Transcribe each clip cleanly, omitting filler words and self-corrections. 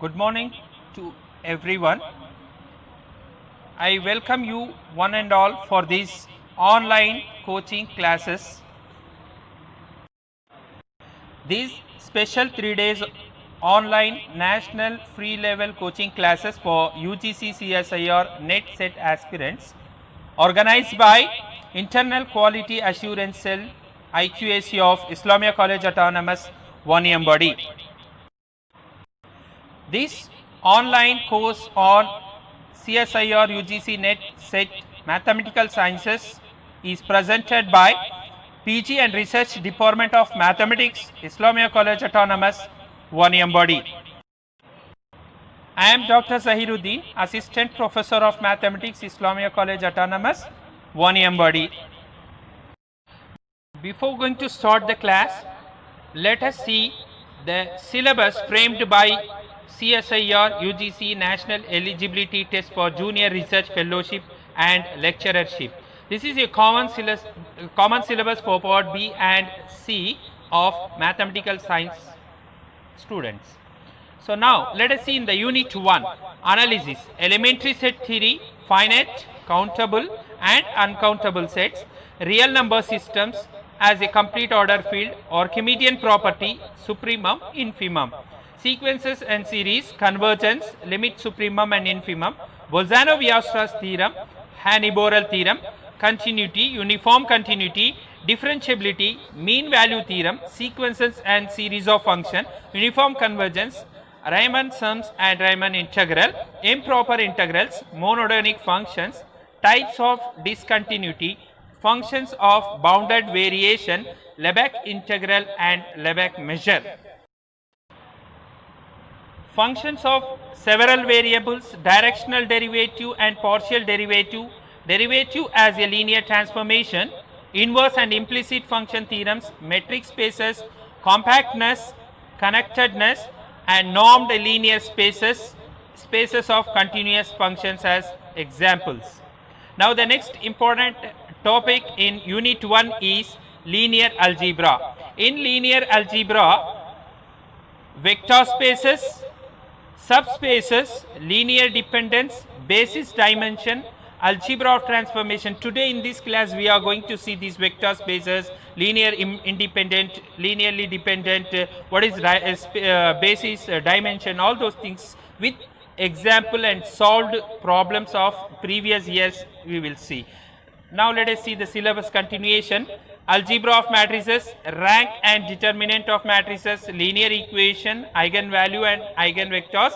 Good morning to everyone. I welcome you one and all for these online coaching classes. These special 3 days online national free level coaching classes for UGC CSIR NET set aspirants organized by Internal Quality Assurance Cell IQAC of Islamia College Autonomous One body. This online course on CSIR UGC NET set Mathematical Sciences is presented by PG and Research Department of Mathematics, Islamia College Autonomous One body. I am Dr. Zahiruddin, Assistant Professor of Mathematics, Islamia College Autonomous One body. Before going to start the class, let us see the syllabus framed by CSIR UGC National Eligibility Test for Junior Research Fellowship and Lecturership. This is a common syllabus for Part B and C of mathematical science students. So now let us see in the Unit 1 analysis, elementary set theory, finite, countable and uncountable sets, real number systems as a complete order field, Archimedean property, supremum, infimum, sequences and series, convergence, limit supremum and infimum, Bolzano-Weierstrass theorem, Hanni-Borel theorem, continuity, uniform continuity, differentiability, mean value theorem, sequences and series of function, uniform convergence, Riemann sums and Riemann integral, improper integrals, monodonic functions, types of discontinuity, functions of bounded variation, Lebesgue integral and Lebesgue measure. Functions of several variables, directional derivative and partial derivative, derivative as a linear transformation, inverse and implicit function theorems, metric spaces, compactness, connectedness and normed linear spaces, spaces of continuous functions as examples. Now the next important topic in Unit 1 is linear algebra. In linear algebra, vector spaces, subspaces, linear dependence, basis dimension, algebra of transformation. Today in this class we are going to see these vector spaces, linear independent, linearly dependent, what is basis dimension, all those things with example and solved problems of previous years we will see. Now let us see the syllabus continuation. Algebra of matrices, rank and determinant of matrices, linear equation, eigenvalue and eigenvectors,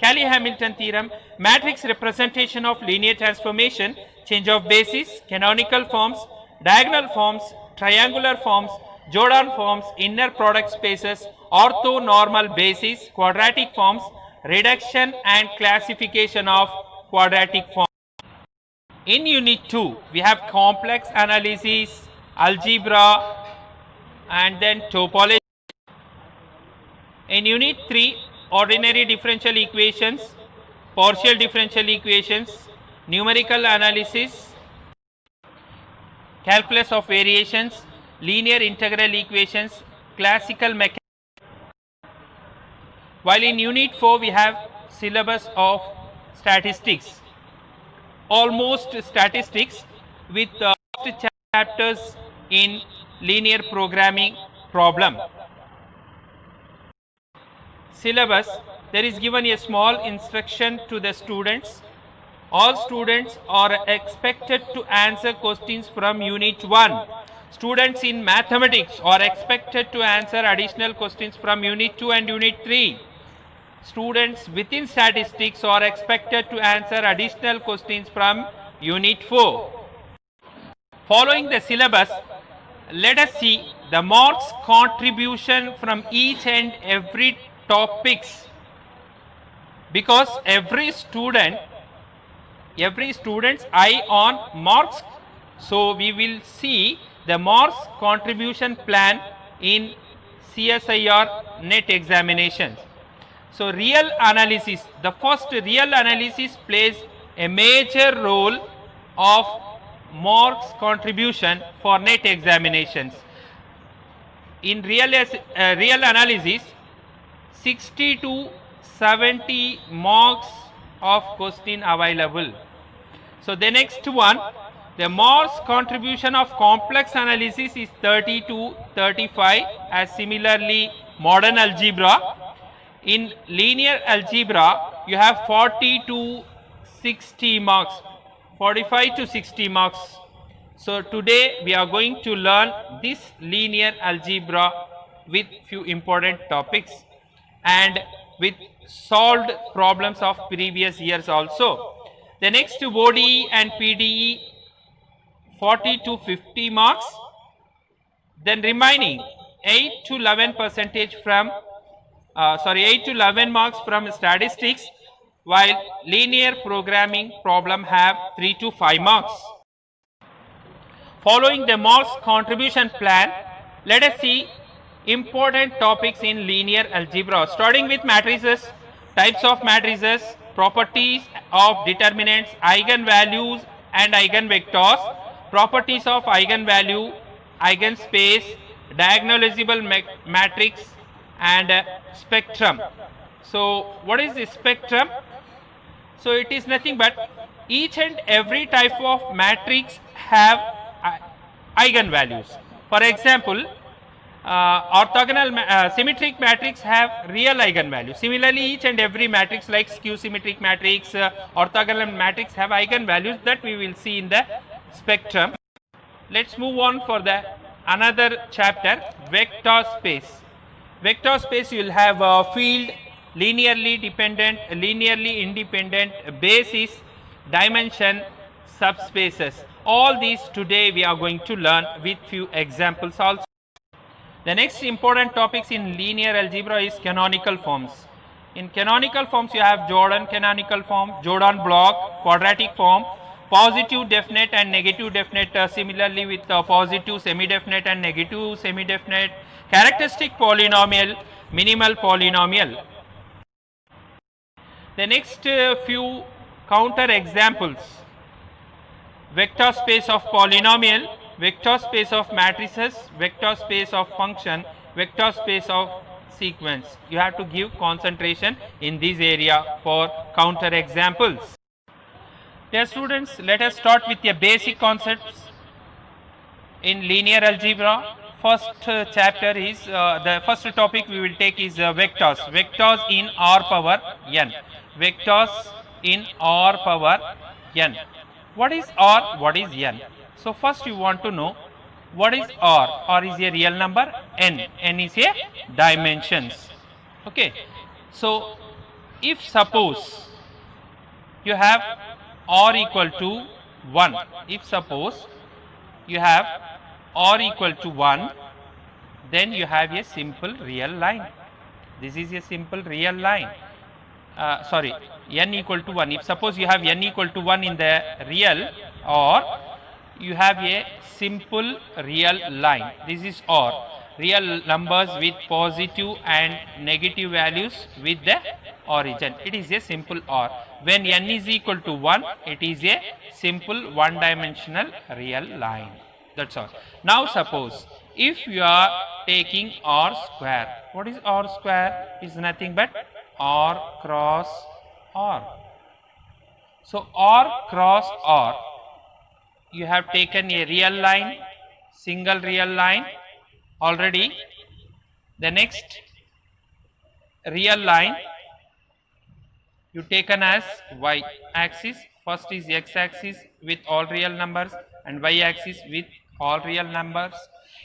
Cayley-Hamilton theorem, matrix representation of linear transformation, change of basis, canonical forms, diagonal forms, triangular forms, Jordan forms, inner product spaces, orthonormal basis, quadratic forms, reduction and classification of quadratic forms. In Unit 2, we have complex analysis, algebra and then topology. In Unit 3, ordinary differential equations, partial differential equations, numerical analysis, calculus of variations, linear integral equations, classical mechanics. While in Unit 4 we have syllabus of statistics, almost statistics with chapters in linear programming problem. Syllabus, there is given a small instruction to the students. All students are expected to answer questions from Unit 1. Students in mathematics are expected to answer additional questions from Unit 2 and Unit 3. Students within statistics are expected to answer additional questions from Unit 4. Following the syllabus, let us see the marks contribution from each and every topics, because every student's eye on marks. So we will see the marks contribution plan in CSIR NET examinations. So real analysis, the first real analysis plays a major role of marks contribution for NET examinations. In real analysis, 60 to 70 marks of question available. So the next one, the Morse contribution of complex analysis is 30 to 35, as similarly modern algebra. In linear algebra, you have 40 to 60 marks, 45 to 60 marks. So today we are going to learn this linear algebra with few important topics and with solved problems of previous years also. The next ODE and PDE 40 to 50 marks. Then remaining 8 to 11 percentage from 8 to 11 marks from statistics, while linear programming problem have 3 to 5 marks. Following the Morse contribution plan, let us see important topics in linear algebra, starting with matrices, types of matrices, properties of determinants, eigenvalues and eigenvectors, properties of eigenvalue, eigenspace, diagonalizable matrix and spectrum. So what is the spectrum? So it is nothing but each and every type of matrix have eigenvalues. For example, orthogonal symmetric matrix have real eigenvalues. Similarly, each and every matrix like skew symmetric matrix, orthogonal matrix have eigenvalues that we will see in the spectrum. Let's move on for the another chapter, vector space. Vector space, you will have a field, linearly dependent, linearly independent, basis, dimension, subspaces. All these today we are going to learn with few examples also. The next important topics in linear algebra is canonical forms. In canonical forms, you have Jordan canonical form, Jordan block, quadratic form, positive definite and negative definite, similarly with positive semi-definite and negative semi-definite, characteristic polynomial, minimal polynomial. The next few counter examples: vector space of polynomial, vector space of matrices, vector space of function, vector space of sequence. You have to give concentration in this area for counter examples. Dear students, let us start with the basic concepts in linear algebra. First chapter is the first topic we will take is vectors. Vectors in R power n. Vectors in R power n. What is R? What is n? So first you want to know what is R. R is a real number. N is a dimensions. Okay. So if suppose you have R equal to 1. If suppose you have R equal to 1, then you have a simple real line. This is a simple real line. N equal to 1. If suppose you have n equal to 1 in the real, or you have a simple real line. This is R. Real numbers with positive and negative values with the origin. It is a simple R. When n is equal to 1, it is a simple one-dimensional real line. That's all. Now suppose if you are taking R square. What is R square? Is nothing but R cross R. So R cross R, you have taken a real line, single real line already. The next real line you taken as y axis. First is x axis with all real numbers and y axis with all real numbers.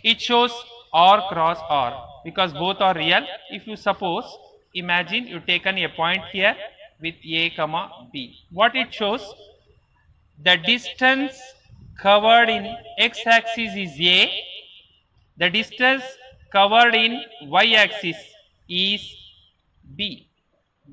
It shows R cross R because both are real. If you suppose, imagine you taken a point here with a comma b. What it shows? The distance covered in x axis is a. The distance covered in y axis is b.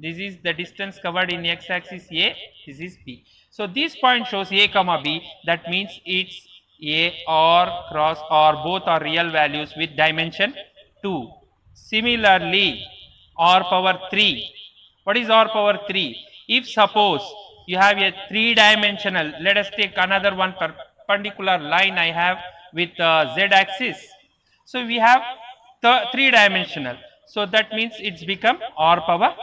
This is the distance covered in x axis a. This is b. So this point shows a comma b. That means it's a R cross R. Both are real values with dimension 2. Similarly, R power 3. What is R power 3? If suppose you have a three-dimensional, let us take another one perpendicular line I have with z axis. So we have three-dimensional. So that means it's become R power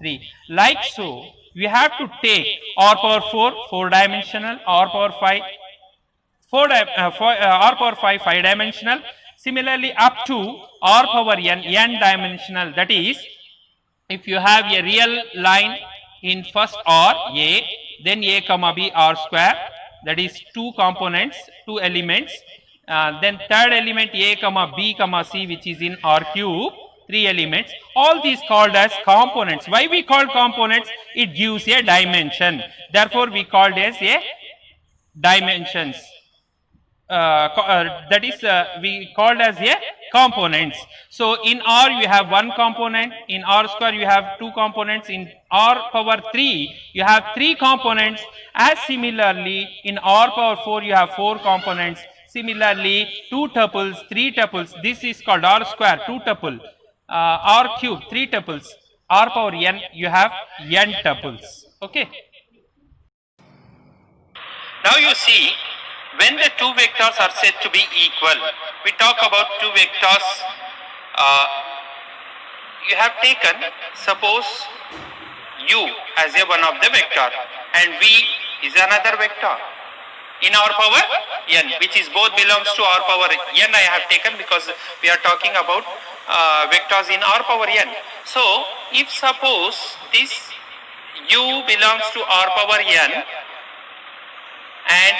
3. Like so, we have to take r power 4, 4-dimensional, r power 5, r power 5, 5-dimensional. Similarly, up to r power n, n-dimensional. That is, if you have a real line in first R, A, then A comma B, R square. That is two components, two elements. Then third element A comma B comma C, which is in R cube, 3 elements. All these called as components. Why we call components? It gives a dimension. Therefore, we called as a dimensions. That is we called as a components. So in R you have one component, in R square you have two components, in R power 3 you have 3 components, as similarly in R power 4 you have 4 components. Similarly 2 tuples, 3 tuples, this is called R square, 2 tuple, R cube, 3 tuples, R power n you have n tuples. Okay. Now you see, when the two vectors are said to be equal, we talk about two vectors. You have taken, suppose u as a one of the vector and v is another vector in r power n, which is both belongs to r power n. I have taken because we are talking about vectors in r power n. So if suppose this u belongs to r power n and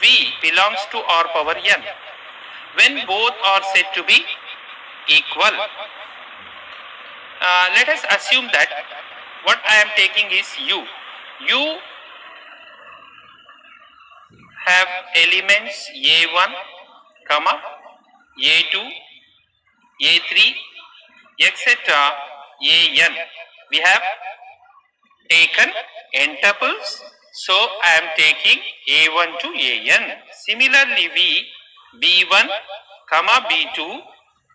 v belongs to r power n, when both are said to be equal, let us assume that what I am taking is u. U have elements a1, comma, a2, a3, etc. an. We have taken n tuples, so I am taking a1 to an. Similarly, b1, comma b2,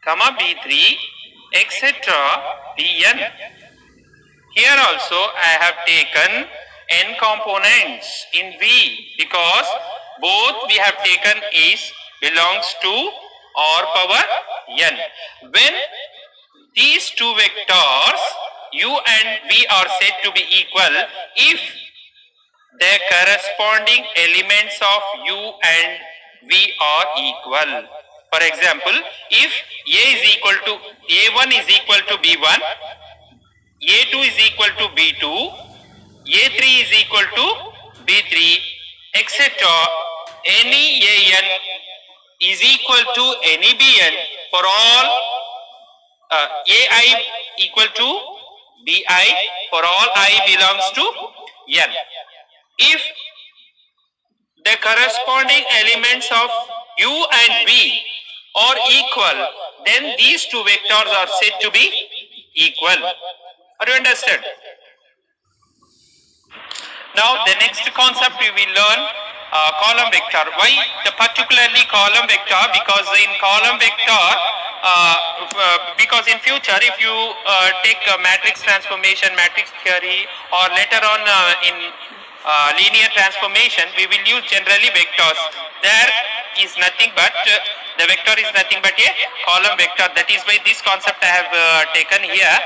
comma b3, etc. bn. Here also I have taken n components in v because both we have taken is belongs to r power n. When these two vectors u and v are said to be equal if the corresponding elements of u and v are equal. For example, if a is equal to a1 is equal to b1, a2 is equal to b2, a3 is equal to b3, etc. Any an is equal to any bn for all ai equal to bi for all I belongs to n. If the corresponding elements of u and v are equal, then these two vectors are said to be equal. Are you understand? Now the next concept we will learn column vector. Why the particularly column vector? Because in column vector, because in future if you take matrix transformation, matrix theory, or later on in linear transformation, we will use generally vectors. There is nothing but the vector is nothing but a column vector. That is why this concept I have taken here.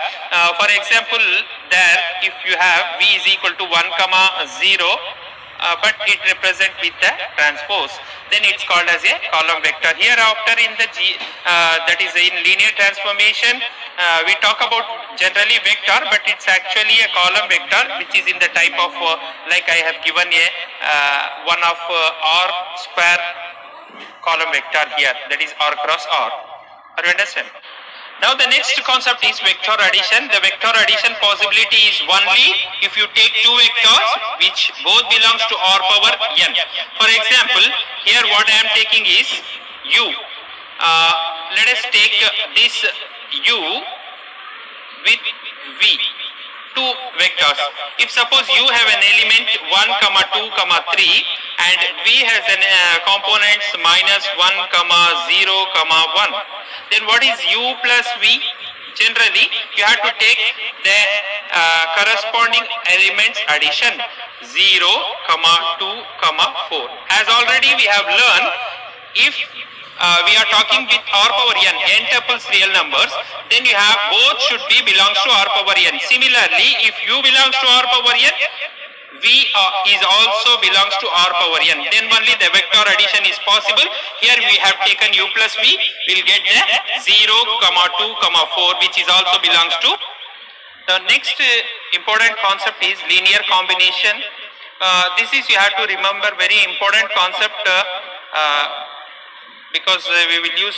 For example, there if you have v is equal to 1, 0, but it represents with the transpose, then it's called as a column vector. Hereafter in the that is in linear transformation, we talk about generally vector, but it's actually a column vector which is in the type of like I have given a one of r square column vector here, that is r cross r. Are you understand? Now the next concept is vector addition. The vector addition possibility is only if you take two vectors which both belongs to r power n. For example, here what I am taking is u. Let us take this u with v, two vectors. If suppose u have an element 1, 2, 3 and v has an components minus 1, 0, 1, then what is u plus v? Generally you have to take the corresponding elements addition 0, 2, 4. As already we have learned, if we are talking with r power n tuples real numbers, then you have both should be belongs to r power n. Similarly, if u belongs to r power n, v is also belongs to r power n, then only the vector addition is possible. Here we have taken u plus v, we'll get the 0, 2, 4, which is also belongs to. The next important concept is linear combination. This is, you have to remember, very important concept because we will use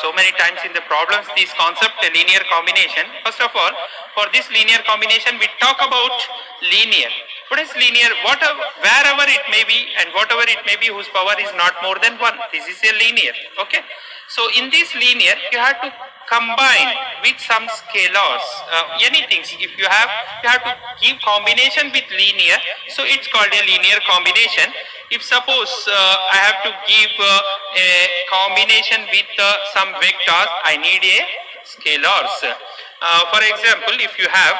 so many times in the problems this concept, linear combination. First of all, for this linear combination we talk about linear. What is linear? Wherever it may be and whatever it may be whose power is not more than 1. This is a linear. Okay. So in this linear you have to combine with some scalars, anything. If you have to give combination with linear, so it's called a linear combination. If suppose I have to give a combination with some vectors, I need a scalars. For example, if you have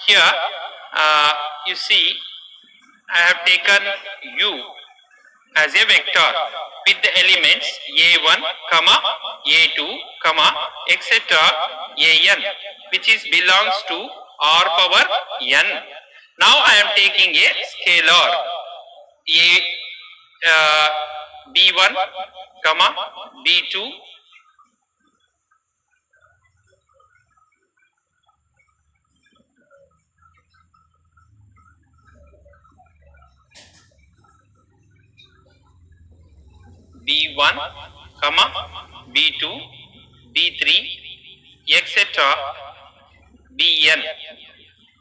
here, you see, I have taken u as a vector with the elements a1, a2, etc. an, which is belongs to r power n. Now I am taking a scalar b1, b2, b1, b2, b3, etc. bn.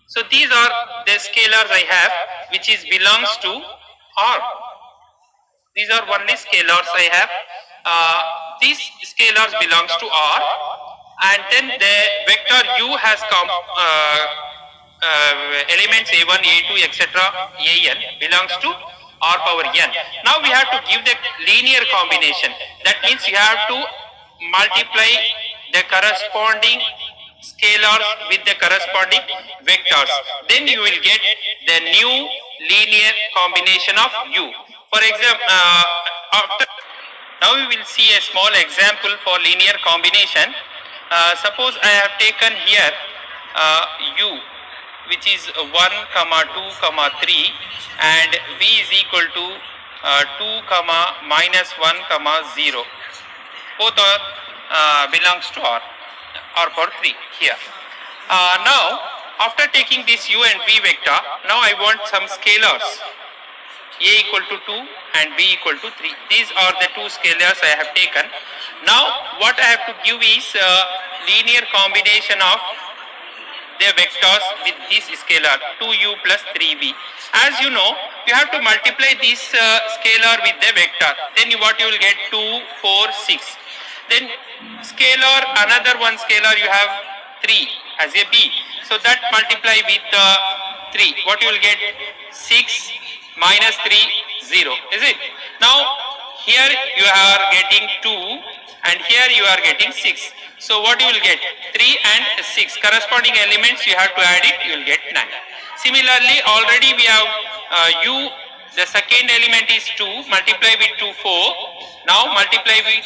So these are the scalars I have, which is belongs to r. These are only scalars I have. These scalars belongs to r, and then the vector u has elements a1, a2, etc. an belongs to r power n. Now we have to give the linear combination. That means you have to multiply the corresponding scalars with the corresponding vectors. Then you will get the new linear combination of u. For example, now we will see a small example for linear combination. Suppose I have taken here u, which is 1, 2, 3, and v is equal to 2, minus 1, 0. Both are belongs to r power 3 here. Now after taking this u and v vector, now I want some scalars, a equal to 2 and b equal to 3. These are the two scalars I have taken. Now what I have to give is linear combination of the vectors with this scalar 2u plus 3v. As you know, you have to multiply this scalar with the vector. Then what you will get? 2, 4, 6. Then scalar, another one scalar you have 3 as a b. So that multiply with 3. What you will get? 6 minus 3, 0. Is it? Now here you are getting 2 and here you are getting 6. So what you will get? 3 and 6. Corresponding elements you have to add it, you will get 9. Similarly, already we have u, the second element is 2, multiply with 2, 4. Now multiply with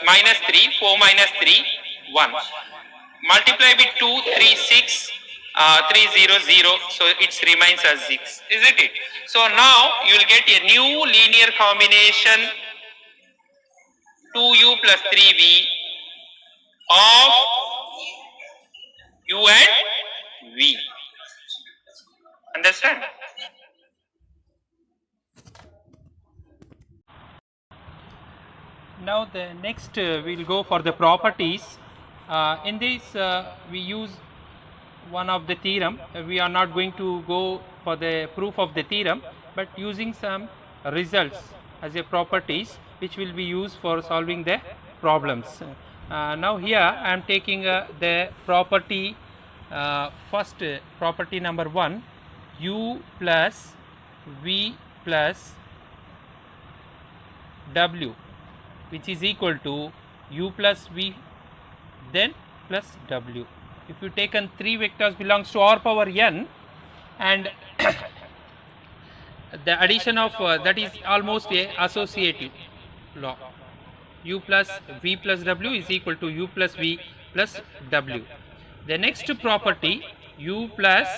minus 3, 4 minus 3, 1. Multiply with 2, 3, 6, 3, 0, 0. So it remains as 6. Isn't it? So now you will get a new linear combination 2u plus 3v of u and v. Understand? Now the next we will go for the properties. In this we use one of the theorem. We are not going to go for the proof of the theorem, but using some results as a properties which will be used for solving the problems. Now here I am taking the property, first property number 1, u plus v plus w, which is equal to u plus v then plus w. If you taken 3 vectors belongs to r power n, and the addition of that is almost a associative law. u plus v plus w is equal to u plus v plus w. The next property, u plus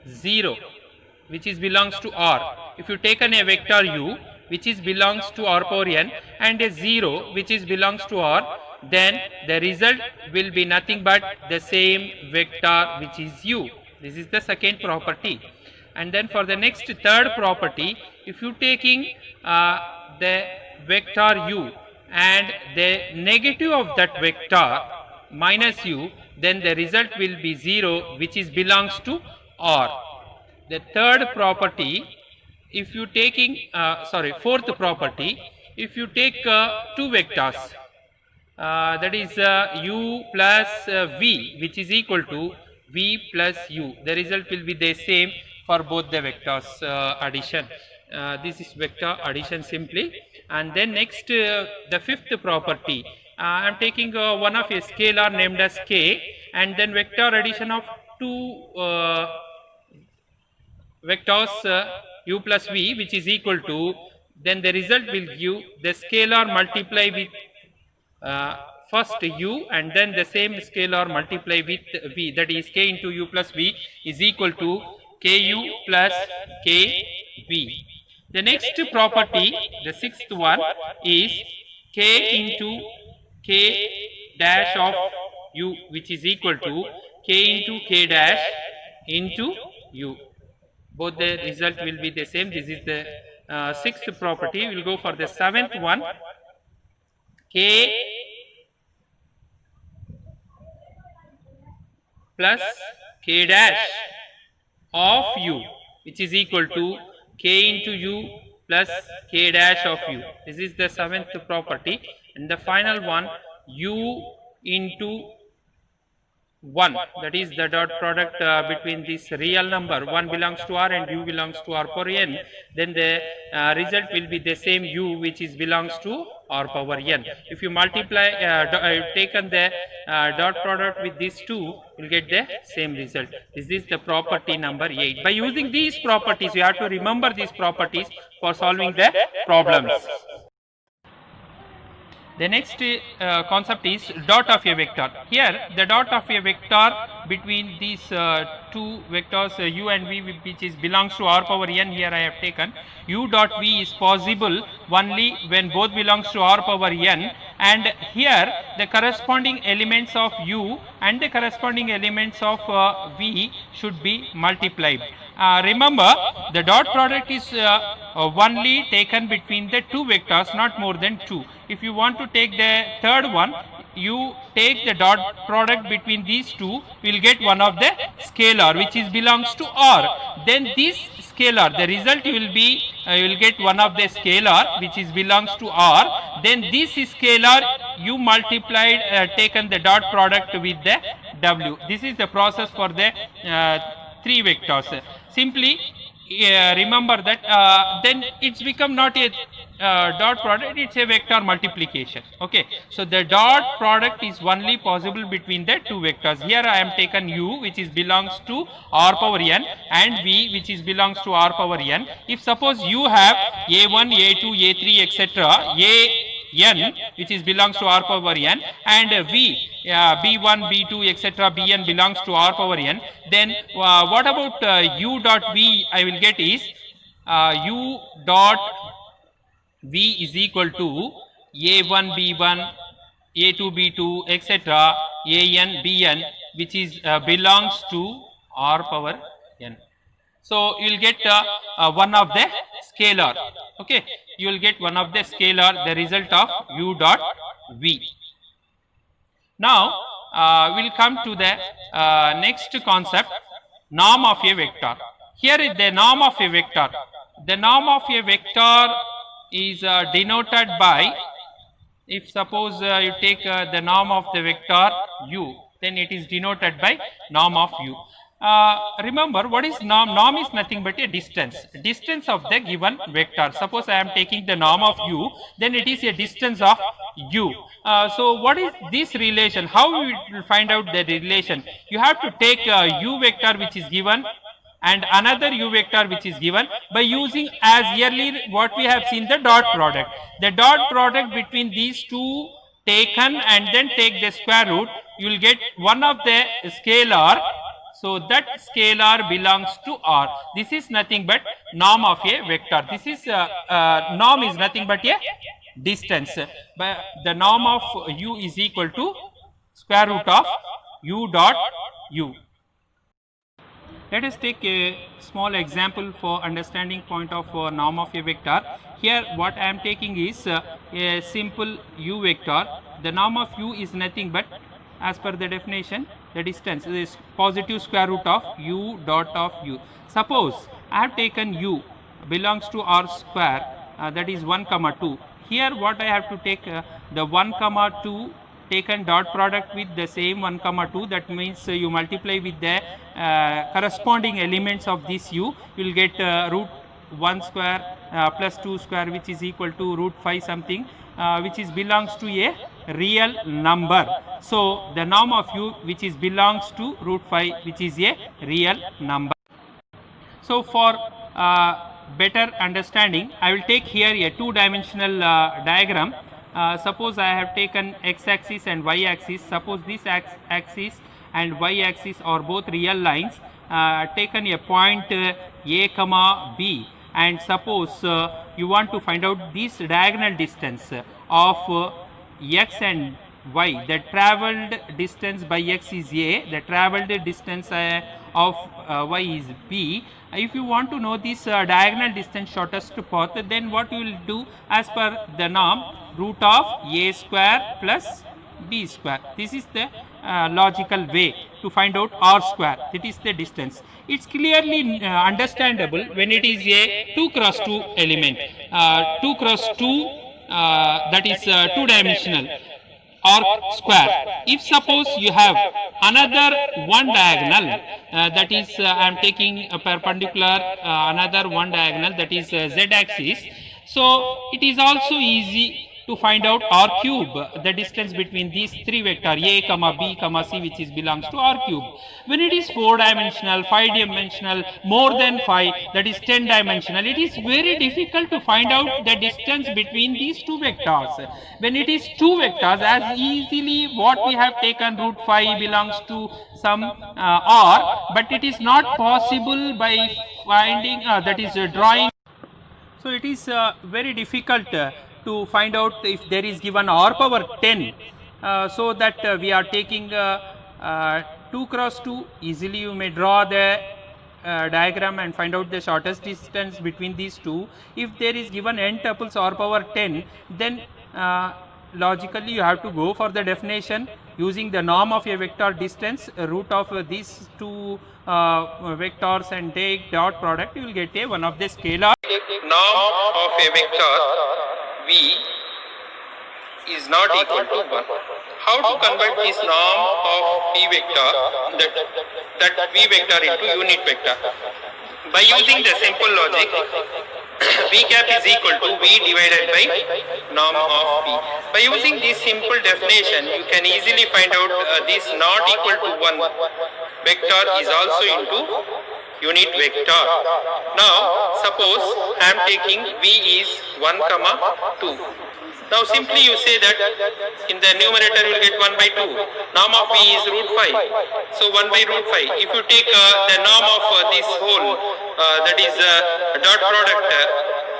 0 which is belongs to R. If you taken a vector u which is belongs to R power n and a 0 which is belongs to R, then the result will be nothing but the same vector which is u. This is the second property. And then for the next third property, if you taking the vector u and the negative of that vector minus u, then the result will be 0 which is belongs to R. The third property, if you taking fourth property, if you take two vectors, that is u plus v which is equal to v plus u, the result will be the same for both the vectors addition. This is vector addition simply. And then next the fifth property, I am taking one of a scalar named as k, and then vector addition of two vectors u plus v which is equal to, then the result will give the scalar multiply with first u and then the same scalar multiply with v, that is k into u plus v is equal to ku plus kv. The next property, the sixth one, is k into k dash of u which is equal to k into k dash into u. Both the result will be the same. This is the sixth property. We will go for the seventh one, k plus k dash of u which is equal to k into u plus k dash of u. This is the seventh property. And the final one, u into 1, that is the dot product between this real number, 1 belongs to R and u belongs to R power n, then the result will be the same u which is belongs to R power n. If you multiply, taken the dot product with these two, you will get the same result. This is the property number 8. By using these properties, you have to remember these properties for solving the problems. The next concept is dot of a vector. Here the dot of a vector between these two vectors u and v which is belongs to R power n, here I have taken u dot v is possible only when both belongs to R power n, and here the corresponding elements of u and the corresponding elements of v should be multiplied. Remember, the dot product is only taken between the two vectors, not more than 2. If you want to take the third one, you take the dot product between these two, we will get one of the scalar which is belongs to R. Then this scalar, the result will be, you will get one of the scalar which is belongs to R. Then this scalar you multiplied, taken the dot product with the W. This is the process for the three vectors. Simply remember that then it's become not a dot product, it's a vector multiplication. Okay, so the dot product is only possible between the two vectors. Here I am taken u which is belongs to R power n and v which is belongs to R power n. If suppose you have a1, a2, a3 etc, n which is belongs to R power n and v b1, b2 etc bn belongs to R power n, then what about u dot v I will get is u dot v is equal to a1 b1, a2 b2 etc an bn which is belongs to R power n. So you will get one of the scalar. Okay, you will get one of the scalar, the result of u dot v. Now we will come to the next concept, norm of a vector. Here is the norm of a vector. The norm of a vector is denoted by, if suppose you take the norm of the vector u, then it is denoted by norm of u. Remember, what is norm? Norm is nothing but a distance of the given vector. Suppose I am taking the norm of u, then it is a distance of u. So what is this relation? How we will find out the relation? You have to take u vector which is given and another u vector which is given by using as earlier what we have seen the dot product. The dot product between these two taken and then take the square root, you will get one of the scalar. So that scalar belongs to R. This is nothing but norm of a vector. This is norm is nothing but a distance. But the norm of u is equal to square root of u dot u. Let us take a small example for understanding point of norm of a vector. Here what I am taking is a simple u vector. The norm of u is nothing but, as per the definition, the distance is positive square root of u dot of u. Suppose I have taken u belongs to R square, that is 1 comma 2. Here what I have to take the 1 comma 2 taken dot product with the same 1 comma 2, that means you multiply with the corresponding elements of this u, you will get root 1 square plus 2 square, which is equal to root 5 something, which is belongs to a real number. So the norm of u which is belongs to root 5, which is a real number. So for better understanding, I will take here a two-dimensional diagram. Suppose I have taken x-axis and y-axis. Suppose this axis and y-axis are both real lines. Taken a point a comma b, and suppose you want to find out this diagonal distance of x and y. The travelled distance by x is a, the travelled distance of y is b. If you want to know this diagonal distance shortest path, then what you will do as per the norm, root of a square plus b square. This is the logical way to find out r square, that is the distance. It's clearly understandable when it is a 2 cross 2 element, 2 cross 2 that is two-dimensional or square. If suppose you have another one diagonal, that is I am taking a perpendicular another one diagonal, that is z axis, so it is also easy to find out r cube, the distance between these three vector a comma b comma c, which is belongs to r cube. When it is 4-dimensional, 5-dimensional, more than 5, that is 10-dimensional, it is very difficult to find out the distance between these two vectors. When it is two vectors, as easily what we have taken root 5 belongs to some r, but it is not possible by finding that is drawing. So it is very difficult to find out if there is given r power 10, so that we are taking 2 cross 2, easily you may draw the diagram and find out the shortest distance between these two. If there is given n tuples r power 10, then logically you have to go for the definition using the norm of a vector distance, root of these two vectors, and take dot product, you will get a one of the scalar. Norm of a vector v is not equal to 1. How to convert this norm of v vector, that v vector into unit vector? By using the simple logic, v cap is equal to v divided by norm of v. By using this simple definition, you can easily find out this not equal to 1 vector is also into unit vector. Now suppose I am taking v is 1 comma 2. Now simply you say that in the numerator you will get 1 by 2. Norm of v is root 5. So 1 by root 5. If you take the norm of this whole, that is dot product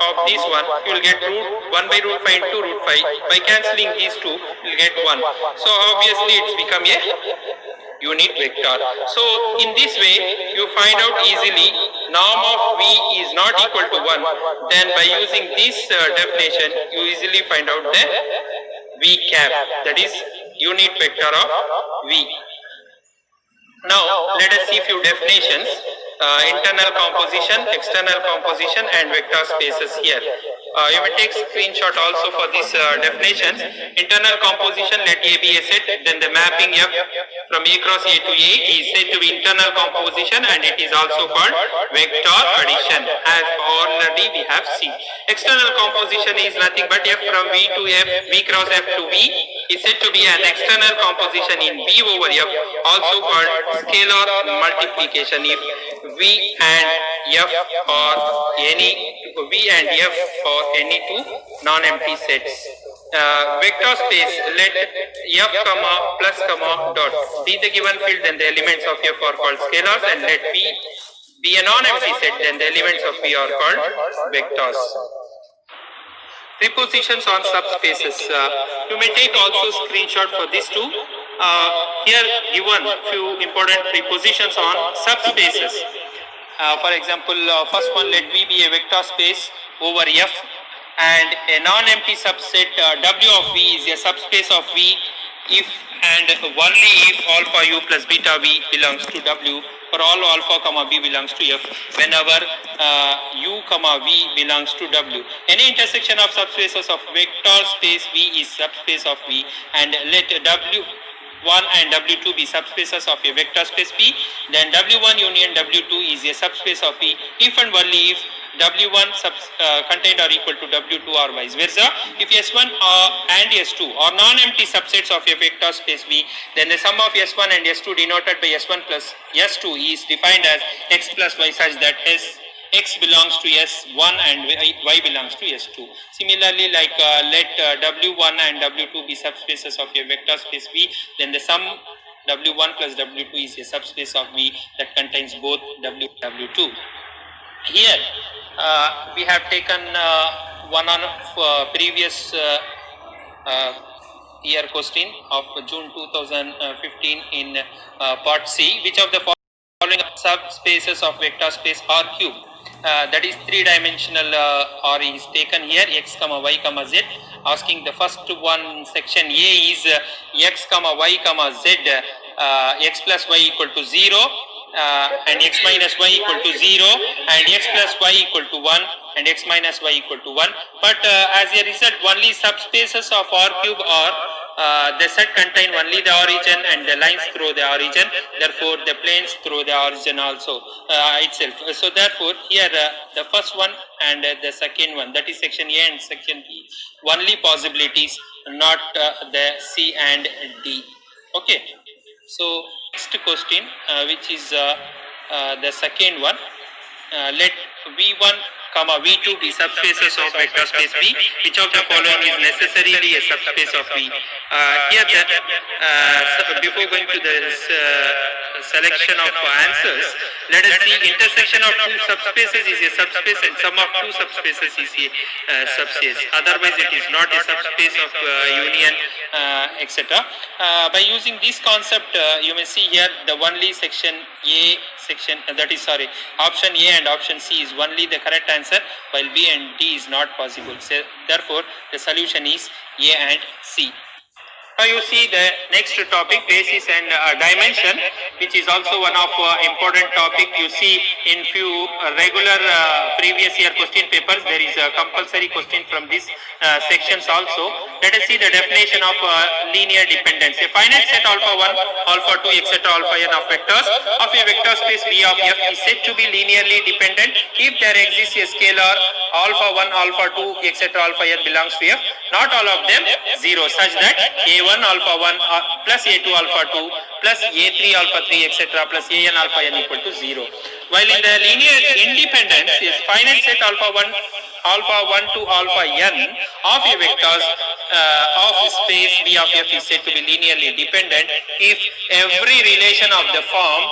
of this one, you will get root 1 by root 5 into root 5. By cancelling these two, you will get 1. So obviously it's become a unit vector. So in this way you find out easily norm of v is not equal to 1. Then by using this definition, you easily find out the v cap, that is unit vector of v. Now let us see few definitions. Internal composition, external composition, and vector spaces here. You may take screenshot also for these definitions. Internal composition, let A be a set, then the mapping F from A cross A to A is said to be internal composition, and it is also called vector addition, as already we have seen. External composition is nothing but F from V to F, V cross F to V, is said to be an external composition in V over F, also called scalar multiplication if V and F are any two non-empty sets. Vector space, let F comma plus comma dot be the given field, then the elements of F are called scalars, and let V be a non-empty set, then the elements of V are called vectors. Prepositions on subspaces. You may take also screenshot for this too. Here given few important prepositions on subspaces. For example, first one, let V be a vector space over F, and a non-empty subset W of V is a subspace of V if and only if alpha U plus beta V belongs to W, for all alpha comma B belongs to F, whenever U comma V belongs to W. Any intersection of subspaces of vector space V is subspace of V, and let W1 and W2 be subspaces of a vector space V, then W1 union W2 is a subspace of V if and only if W1 contained or equal to W2 or vice versa. If S1 and S2 are non-empty subsets of a vector space V, then the sum of S1 and S2 denoted by S1 plus S2 is defined as X plus Y, such that X belongs to S1 and Y belongs to S2. Similarly, like let W1 and W2 be subspaces of a vector space V, then the sum W1 plus W2 is a subspace of V that contains both W and W2. Here we have taken one of previous year question of June 2015 in part C. Which of the following subspaces of vector space R cube? That is three-dimensional R is taken here, X comma Y comma Z. Asking the first one, section A is X comma Y comma Z, X plus Y equal to 0. And X minus Y equal to 0, and X plus Y equal to 1, and X minus Y equal to 1. But as a result, only subspaces of R cube are the set contain only the origin and the lines through the origin, therefore the planes through the origin also itself. So therefore here the first one and the second one, that is section A and section B, only possibilities, not the C and D. Okay. So next question, which is the second one, let V1 comma V2 be subspaces of vector space V. Which of the following is necessarily a subspace of V? Here before going to the selection of answers, let us see intersection of two subspaces is a subspace and sum of two subspaces is a subspace. Otherwise it is not a subspace of union, etc. By using this concept, you may see here the only section A, option A and option C is only the correct answer, while B and D is not possible. So therefore the solution is A and C. Now you see the next topic, basis and dimension, which is also one of important topic. You see in few regular previous year question papers, there is a compulsory question from this sections also. Let us see the definition of linear dependence. A finite set alpha 1, alpha 2, etc. alpha n of vectors of a vector space V of F is said to be linearly dependent if there exists a scalar alpha 1, alpha 2, etc. alpha n belongs to F, not all of them 0, such that A1 alpha 1 plus A2 alpha 2 plus A3 alpha 3, etc. plus An alpha n equal to 0. While in the linear independence, is finite set alpha 1 to alpha n of a vectors of space V of F is said to be linearly dependent if every relation of the form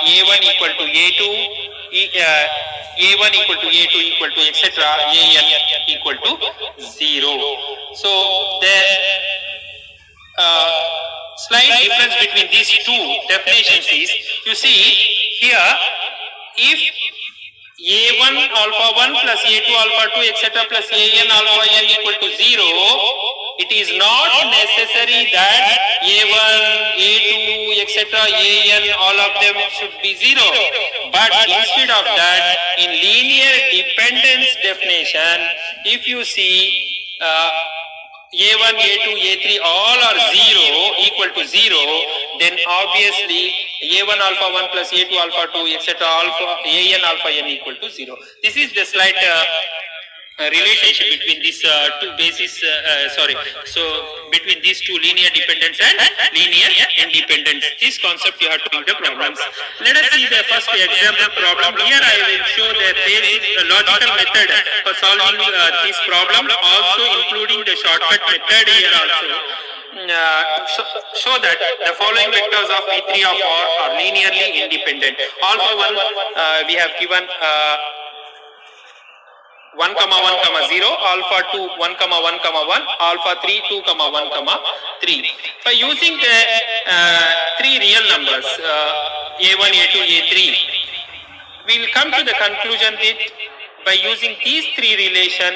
A1 equal to A2, A1 equal to A2 equal to etc. An equal to 0. So the slight difference between these two definitions is, you see here, if A1 alpha 1 plus A2 alpha 2 etc. plus An alpha n equal to 0, it is not necessary that A1, A2 etc. An all of them should be 0. But instead of that, in linear dependence definition, if you see A1, A2, A3 all are 0, equal to 0, then obviously A1 alpha 1 plus A2 alpha 2 etc. alpha An alpha n equal to 0. This is the slight relationship between these two bases, so between these two linear dependents and linear independents. This concept you have to do the problems. Let us see the first example problem. Here I will show the basic logical method for solving this problem, also including the shortcut method here also. Show that the following vectors of V3 of R are linearly independent. Alpha 1 we have given 1, 1, 0, alpha 2, 1, 1, 1, alpha 3, 2, 1, 3. By using the three real numbers A1, A2, A3, we will come to the conclusion that by using these three relation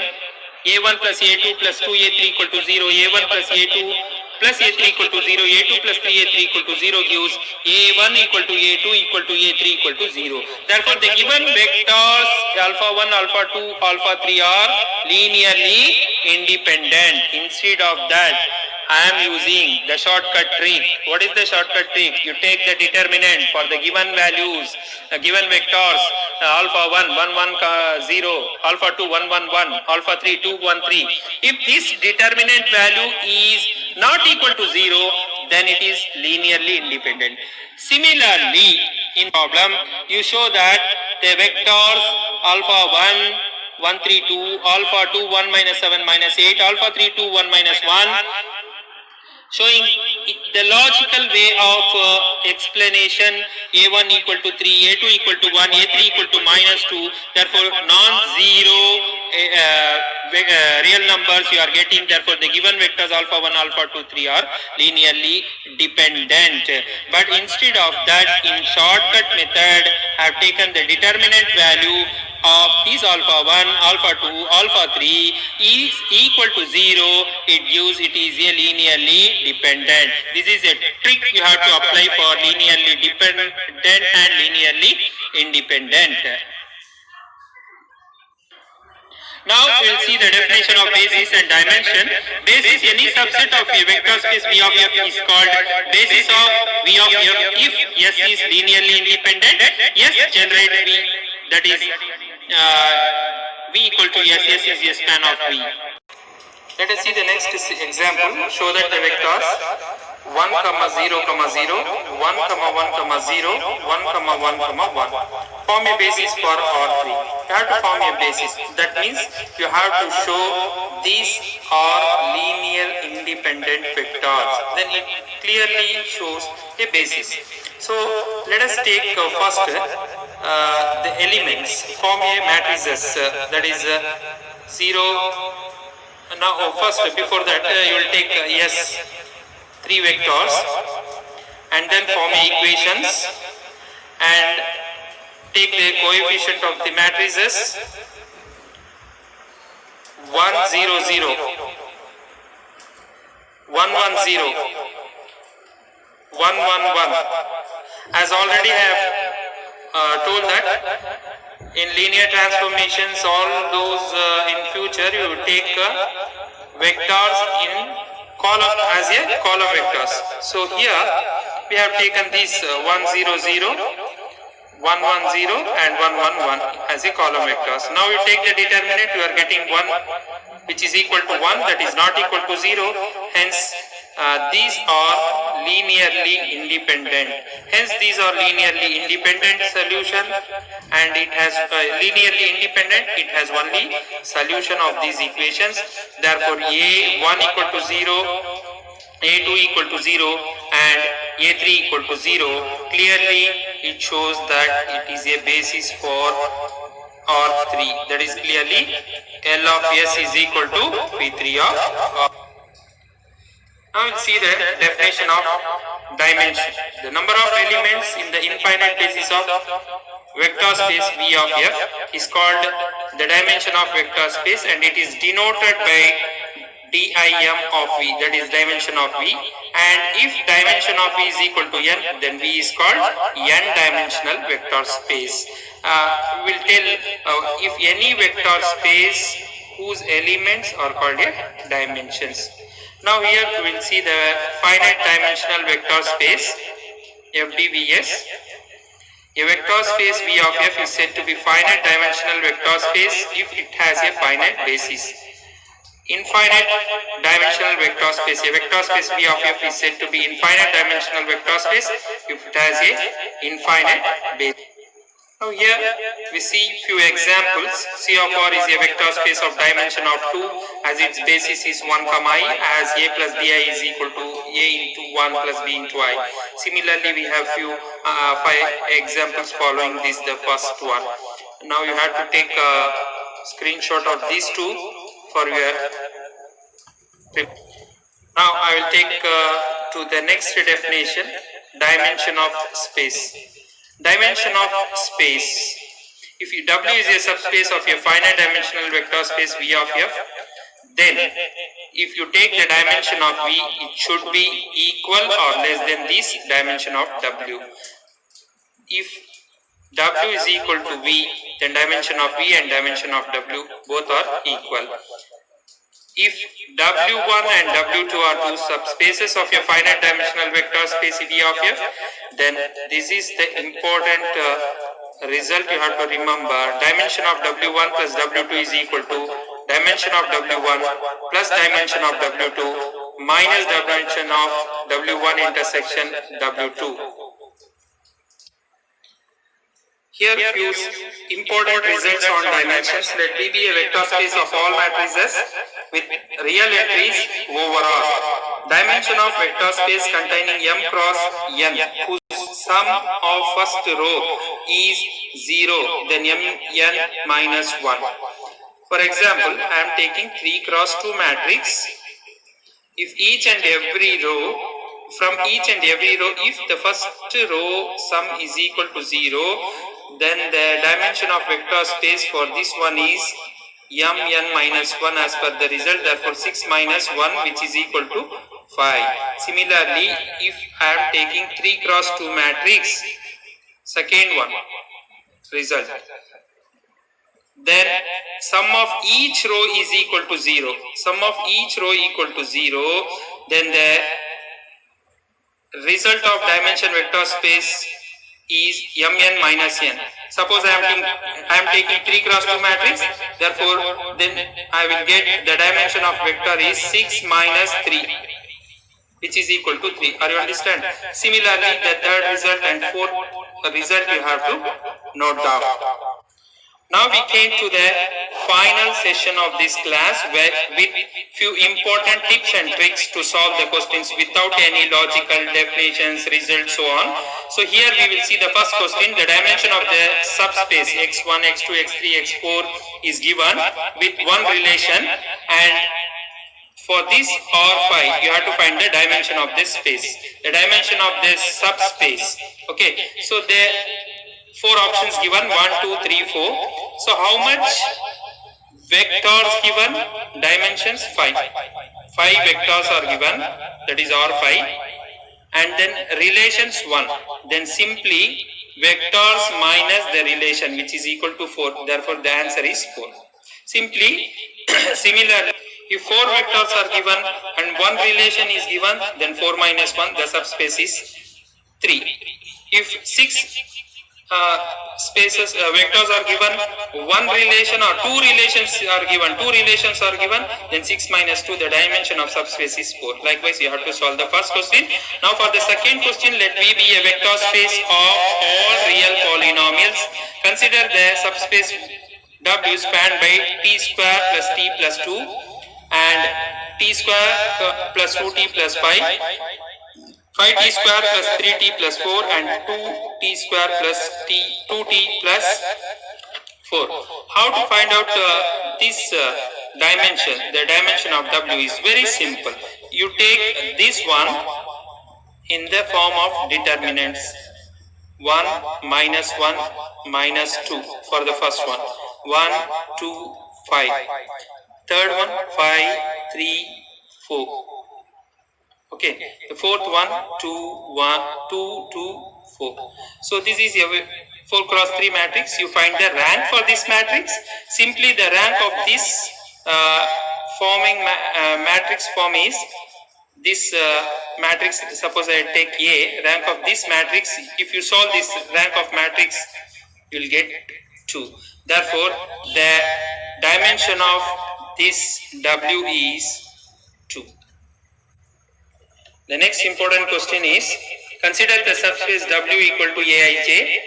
A1 plus A2 plus 2A3 equal to 0, A1 plus A2 plus A3 equal to 0, A2 plus 3A3 equal to 0 gives A1 equal to A2 equal to A3 equal to 0. Therefore, the given vectors alpha 1, alpha 2, alpha 3 are linearly independent. Instead of that, I am using the shortcut trick. What is the shortcut trick? You take the determinant for the given values, given vectors alpha 1, 1, 1, 0, alpha 2, 1, 1, 1, alpha 3, 2, 1, 3. If this determinant value is not equal to 0, then it is linearly independent. Similarly, in problem, you show that the vectors alpha 1, 1, 3, 2, alpha 2, 1, minus 7, minus 8, alpha 3, 2, 1, minus 1, showing the logical way of explanation. A1 equal to 3, A2 equal to 1, A3 equal to minus 2, therefore non-zero real numbers you are getting, therefore the given vectors alpha 1, alpha 2, 3 are linearly dependent. But instead of that, in shortcut method, I have taken the determinant value of this alpha 1, alpha 2, alpha 3 is equal to 0, it is a linearly dependent. This is a trick you have to apply for linearly dependent and linearly independent. Now we will see the definition of basis and dimension. Basis, any subset of a vector space V of F is called basis of V of F if S is linearly independent. S generate V, that is V equal to S, S is a span of V. Let us see the next example. Show that the vectors 1, 0, 0, 1, 1, 0, 1, 1, 1, form a basis for R3. You have to form a basis. That means you have to show these are linear independent vectors. Then it clearly shows a basis. So let us take first the elements. Form a matrices, that is 0. Now first, before that, you will take S, 3 vectors, and then form equations and take the coefficient of the matrices 1, 0, 0, 1, 1, 0, 1, 1, 1. As already I have told that in linear transformations, all those in future you will take vectors in column as a column vectors. So here we have taken these 1, 0, 0, 1, 1, 0 and 1, 1, 1 as a column vectors. Now you take the determinant, you are getting 1 which is equal to 1, that is not equal to 0. Hence these are linearly independent. Hence these are linearly independent solution, and it has linearly independent, it has only solution of these equations. Therefore A1 equal to 0, A2 equal to 0 and A3 equal to 0. Clearly it shows that it is a basis for R3. That is clearly L of S is equal to P3 of R. Now we'll see the definition of dimension. The number of elements in the infinite basis of vector space V of F is called the dimension of vector space, and it is denoted by dim of V, that is dimension of V. And if dimension of V is equal to n, then V is called n-dimensional vector space. We will tell if any vector space whose elements are called dimensions. Now here we will see the finite dimensional vector space FDVS. A vector space V of F is said to be finite dimensional vector space if it has a finite basis. Infinite dimensional vector space. A vector space V of F is said to be infinite dimensional vector space if it has a infinite basis. Now here we see few examples. C of R is a vector space of dimension of 2 as its basis is 1, I, as A plus Bi is equal to A into 1 plus B into I. Similarly, we have few 5 examples following this, the first one. Now you have to take a screenshot of these two for your. Now I will take to the next definition, dimension of space. Dimension of space. If W is a subspace of a finite dimensional vector space V of F, then if you take the dimension of V, it should be equal or less than this dimension of W. If W is equal to V, then dimension of V and dimension of W both are equal. If W1 and W2 are two subspaces of a finite dimensional vector space V of F, then this is the important result you have to remember. Dimension of W1 plus W2 is equal to dimension of W1 plus dimension of W2 minus dimension of W1 intersection W2. Here few important results on dimensions. Let V be a vector space of all matrices with real entries over R. Dimension of vector space containing M cross N whose sum of first row is 0, then Mn minus 1. For example, I am taking 3 cross 2 matrix. If each and every row, from each and every row, if the first row sum is equal to 0, then the dimension of vector space for this one is Mn minus 1 as per the result, therefore 6 minus 1 which is equal to 5. Similarly, if I am taking 3 cross 2 matrix, second one result, then sum of each row is equal to 0. Sum of each row equal to 0, then the result of dimension vector space is Mn minus n. Suppose I am taking 3 cross 2 matrix, therefore then I will get the dimension of vector is 6 minus 3 which is equal to 3. Are you understand? Similarly, the third result and fourth result you have to note down. Now we came to the final session of this class with few important tips and tricks to solve the questions without any logical definitions, results, so on. So here we will see the first question. The dimension of the subspace x1, x2, x3, x4 is given with one relation, and for this R5 you have to find the dimension of this space, the dimension of this subspace. Okay, so the 4 options given, 1, 2, 3, 4. So how much vectors given? Dimensions 5. 5 vectors are given, that is R5, and then relations 1. Then simply vectors minus the relation which is equal to 4. Therefore the answer is 4. Simply similarly, if 4 vectors are given and one relation is given, then 4 minus 1, the subspace is 3. If 6 vectors are given, one relation or two relations are given, then 6 minus 2, the dimension of subspace is 4. Likewise, you have to solve the first question. Now for the second question, let V be a vector space of all real polynomials. Consider the subspace W spanned by t square plus t plus 2 and t square plus 2t plus 5. 5t square plus 3t plus 4 and 2t square plus 2t plus 4. How to find out this dimension? The dimension of W is very simple. You take this one in the form of determinants. 1 minus 1 minus 2 for the first one. 1, 2, 5. Third one, 5, 3, 4. Okay, the fourth one, 2, 1, 2, 2, 4. So this is a 4 cross 3 matrix. You find the rank for this matrix. Simply the rank of this matrix form is this matrix, suppose I take A, rank of this matrix, if you solve this rank of matrix, you will get 2. Therefore, the dimension of this W is 2. The next important question is, consider the subspace W equal to Aij.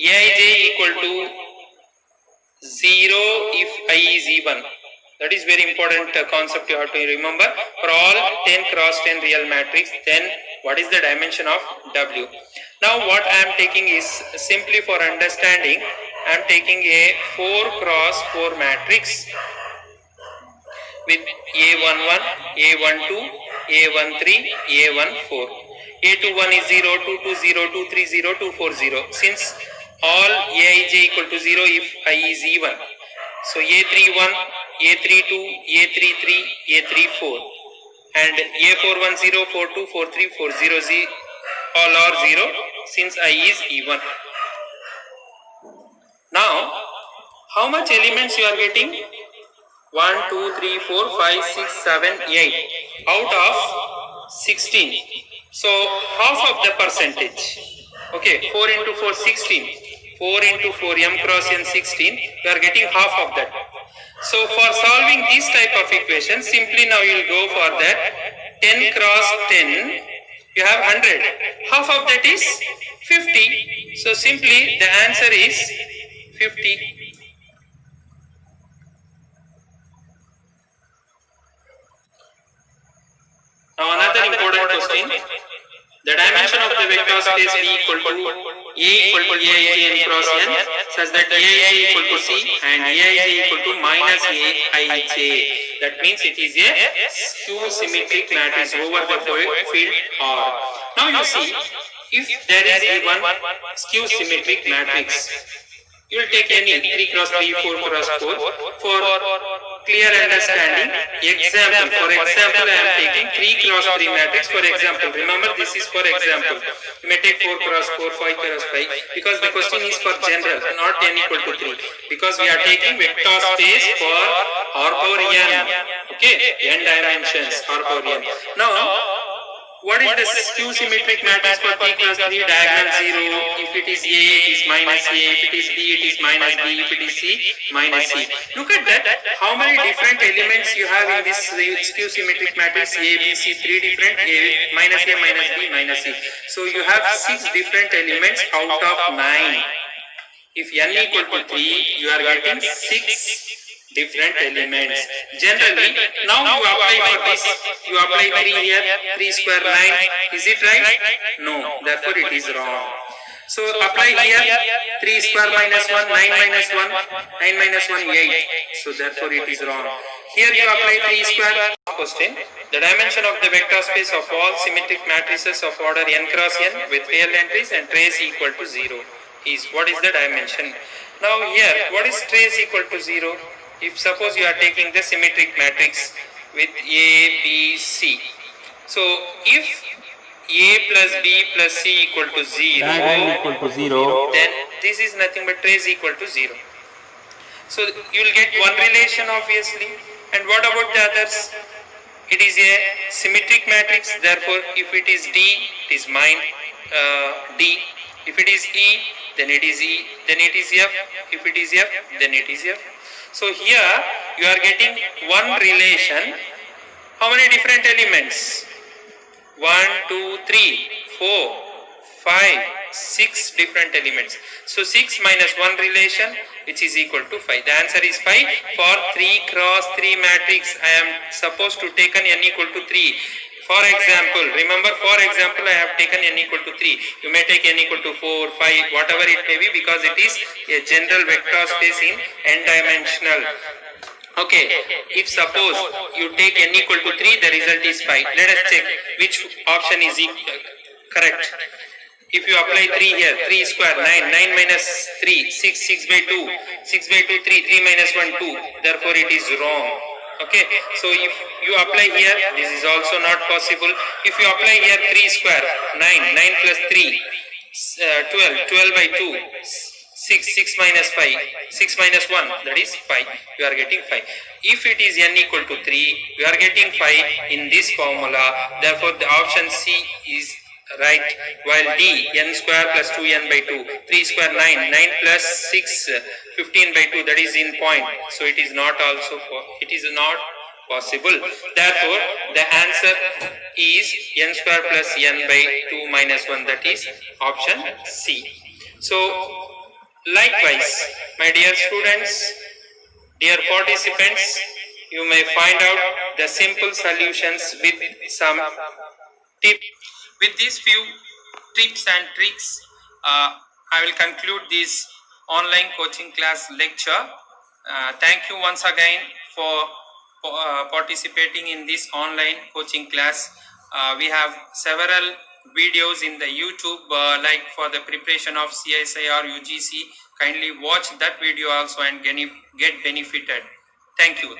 Aij equal to 0 if I is even. That is very important concept you have to remember. For all 10 cross 10 real matrix, then what is the dimension of W? Now what I am taking is, simply for understanding, I am taking a 4 cross 4 matrix with A11, A12, A13, A14. A21 is 0, 22, 0, 23, 0, 240. Since all Aij equal to 0 if I is even. So A31, A32, A33, A34 and A410, 42, 43, 40, all are 0 since I is even. Now, how much elements you are getting? 1, 2, 3, 4, 5, 6, 7, 8 out of 16. So half of the percentage. Okay, 4 into 4, 16. 4 into 4, m cross n 16. You are getting half of that. So for solving this type of equation, simply now you will go for that 10 cross 10. You have 100. Half of that is 50. So simply the answer is 50. Now another important question. The dimension of the vector space V equal to A equal to Aij n cross n such that Aij equal to C and Aij equal to minus Aij. That means it is a skew symmetric matrix over the field R. Now you see, if there is a one skew symmetric matrix, you will take any 3 cross 3, 4 cross 4 for clear understanding. Example, for example, I am taking 3 cross 3 matrix for example. Remember, this is for example. You may take 4 cross 4, 5 cross 5 because the question is for general, not n equal to 3. Because we are taking vector space for R power n. Okay, n dimensions R power n. Now, what is the skew symmetric matrix for 3 cross 3? Diagonal 0. If it is A, it is minus A. If it is B, it is minus B. If it is C, minus C. Look at that. How many different elements you have in this skew symmetric matrix? A, B, C, 3 different. A, minus A, minus B, minus C. So you have 6 different elements out of 9. If n equal to 3, you are getting 6 different elements. Generally, now you apply for this, you apply 3 here, 3 square 9, is it right? No, therefore it is wrong. So apply here, 3 square minus 1, 9 minus 1, 9 minus 1, 8. So therefore it is wrong. Here you apply 3 square. Question, the dimension of the vector space of all symmetric matrices of order n cross n with real entries and trace equal to 0 is, what is the dimension? Now here, what is trace equal to 0? If suppose you are taking the symmetric matrix with A, B, C. So if A plus B plus C equal to 0, then this is nothing but trace equal to 0. So you will get one relation obviously. And what about the others? It is a symmetric matrix, therefore if it is D, it is D. If it is E, then it is E, then it is F. If it is F, then it is F. So here you are getting one relation. How many different elements? 1, 2, 3, 4, 5, 6 different elements. So 6 minus 1 relation, which is equal to 5. The answer is 5. For 3 cross 3 matrix, I am supposed to take an n equal to 3. For example, remember, for example, I have taken n equal to 3. You may take n equal to 4, 5, whatever it may be, because it is a general vector space in n-dimensional. Okay, if suppose you take n equal to 3, the result is 5. Let us check which option is correct. If you apply 3 here, 3 square, 9, 9 minus 3, 6, 6 by 2, 6 by 2, 3, 3 minus 1, 2. Therefore, it is wrong. Okay, so if you apply here, this is also not possible. If you apply here 3 square, 9, 9 plus 3, 12, 12 by 2, 6 minus 5, 6 minus 1, that is 5, you are getting 5. If it is n equal to 3, you are getting 5 in this formula, therefore the option C is right, while D, n square plus 2n by 2, 3 square 9, 9 plus 6, 15 by 2, that is in point, so it is not possible. Therefore, the answer is n square plus n by 2 minus 1, that is option C. So, likewise, my dear students, dear participants, you may find out the simple solutions with some tips. With these few tips and tricks, I will conclude this online coaching class lecture. Thank you once again for participating in this online coaching class. We have several videos in the YouTube, like for the preparation of CSIR UGC. Kindly watch that video also and get benefited. Thank you.